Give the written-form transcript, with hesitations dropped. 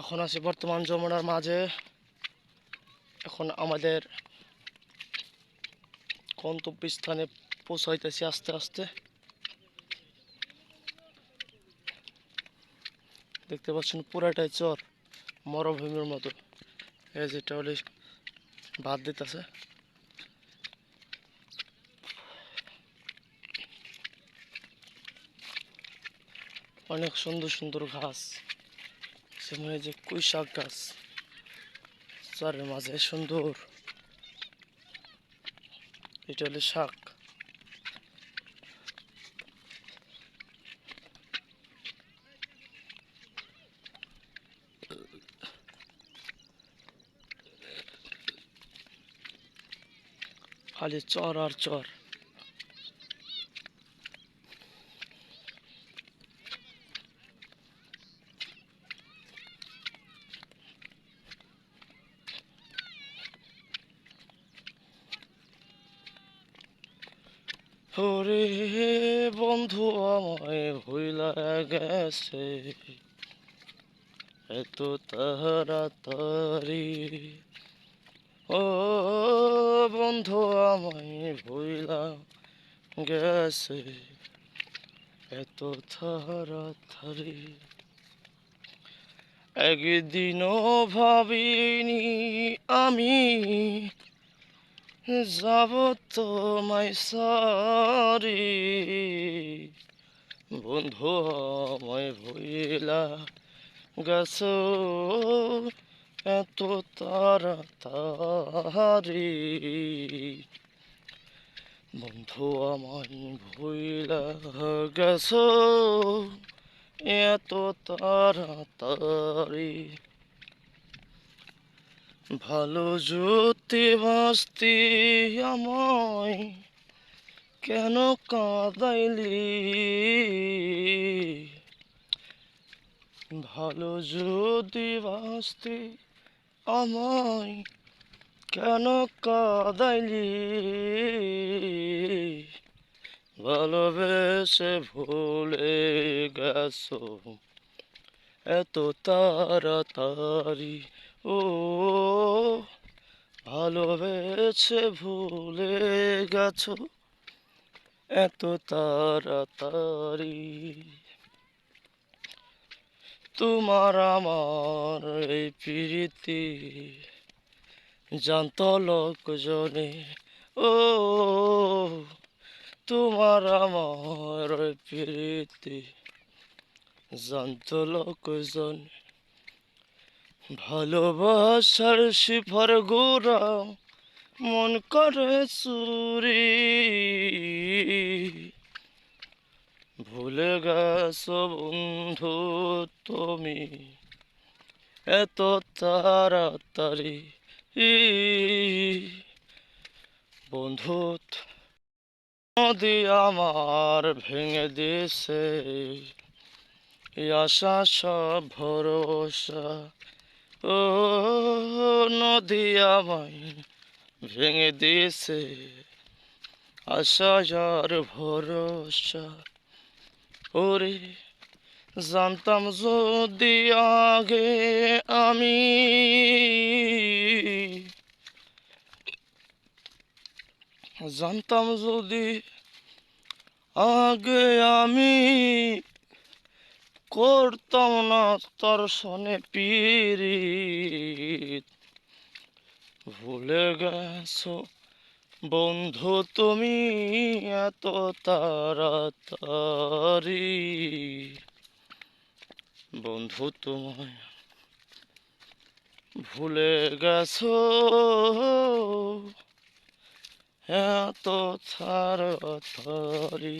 এখন আছি বর্তমান যমুনার মাঝে। এখন আমাদের গন্তব্যস্থানে পৌঁছাইতেছি আস্তে আস্তে। দেখতে পাচ্ছেন পুরাটাই চর, মরুভূমির মতো। এই যেটা হলে ভাত দিতেছে। অনেক সুন্দর সুন্দর গাছ, যেমন এই যে কুইশাক গাছ চরের মাঝে সুন্দর। এটা হলে শাক। খালি চর আর চর। ওরে বন্ধু আমায় ভুইলা গেছে এত তাড়াতাড়ি। ও বন্ধু আমায় ভুইলা গেছে এত তাড়াতাড়ি। একদিনও ভাবিনি আমি যাব তোমায় সারি। বন্ধু আমায় ভুইলা গেছো এত তাড়াতাড়ি। বন্ধু আমায় ভুইলা গেছো এত তাড়াতাড়ি। ভালো যদি বাসতি আমায় কেন কাঁদাইলি। ভালো যদি বাসতি আমায় কেন কাঁদাইলি। ভালোবেসে ভুলে গেছো এত তাড়াতাড়ি। ও ভালোবেসে ভুলে গেছো এত তাড়াতাড়ি। তোমার আমার এই প্রীতি জানতো লোকজনে। ও তোমার আমার এই প্রীতি জানতো লোকজন। ভালোবাসার শিফার গোরা মন করে চুরি। ভুলে গেছো বন্ধু তুমি এত তাড়াতাড়ি। বন্ধু নদী আমার ভেঙে দিয়েছে আশা সব ভরসা। ও নদী আমায় ভেঙে দিয়েছে আশা আর ভরসা। ওরে জানতাম যদি আগে আমি জানতাম যদি আগে আমি করতাম না তোর সনে পীড়িত। ভুলে গেছো বন্ধু তুমি এত তাড়াতাড়ি। বন্ধু তোমায় ভুলে গেছো এত তাড়াতাড়ি।